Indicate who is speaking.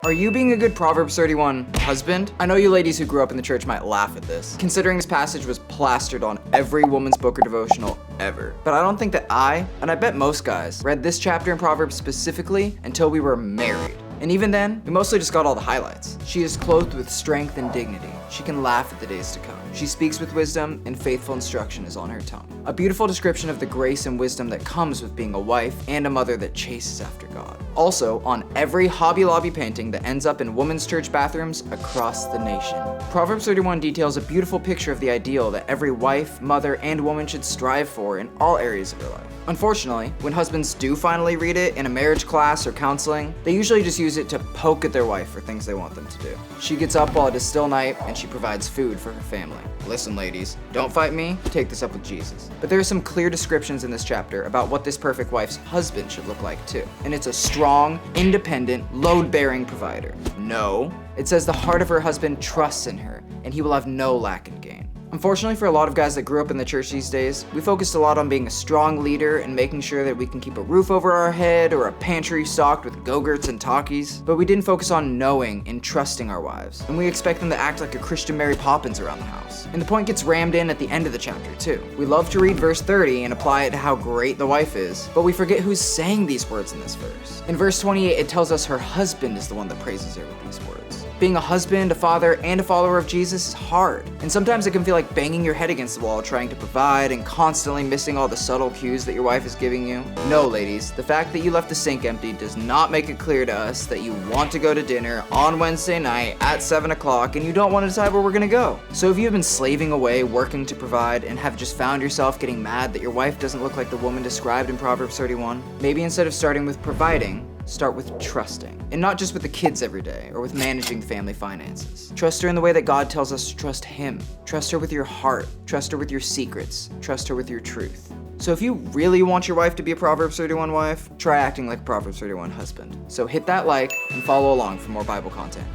Speaker 1: Are you being a good Proverbs 31 husband? I know you ladies who grew up in the church might laugh at this, considering this passage was plastered on every woman's book or devotional ever. But I don't think that and I bet most guys, read this chapter in Proverbs specifically until we were married. And even then, we mostly just got all the highlights. She is clothed with strength and dignity. She can laugh at the days to come. She speaks with wisdom, and faithful instruction is on her tongue. A beautiful description of the grace and wisdom that comes with being a wife and a mother that chases after God. Also, on every Hobby Lobby painting that ends up in women's church bathrooms across the nation. Proverbs 31 details a beautiful picture of the ideal that every wife, mother, and woman should strive for in all areas of her life. Unfortunately, when husbands do finally read it in a marriage class or counseling, they usually just use it to poke at their wife for things they want them to do. She gets up while it is still night, and she provides food for her family. Listen, ladies, don't fight me, take this up with Jesus. But there are some clear descriptions in this chapter about what this perfect wife's husband should look like too. And it's a strong, independent, load-bearing provider. No, it says the heart of her husband trusts in her, and he will have no lack in gain. Unfortunately for a lot of guys that grew up in the church these days, we focused a lot on being a strong leader and making sure that we can keep a roof over our head or a pantry stocked with Go-Gurts and Takis, but we didn't focus on knowing and trusting our wives, and we expect them to act like a Christian Mary Poppins around the house. And the point gets rammed in at the end of the chapter too. We love to read verse 30 and apply it to how great the wife is, but we forget who's saying these words in this verse. In verse 28, it tells us her husband is the one that praises her with these words. Being a husband, a father, and a follower of Jesus is hard, and sometimes it can feel like banging your head against the wall trying to provide and constantly missing all the subtle cues that your wife is giving you. No, ladies, the fact that you left the sink empty does not make it clear to us that you want to go to dinner on Wednesday night at 7 o'clock and you don't want to decide where we're gonna go. So if you've been slaving away, working to provide, and have just found yourself getting mad that your wife doesn't look like the woman described in Proverbs 31, maybe instead of starting with providing, start with trusting. And not just with the kids every day, or with managing the family finances. Trust her in the way that God tells us to trust Him. Trust her with your heart. Trust her with your secrets. Trust her with your truth. So if you really want your wife to be a Proverbs 31 wife, try acting like a Proverbs 31 husband. So hit that like and follow along for more Bible content.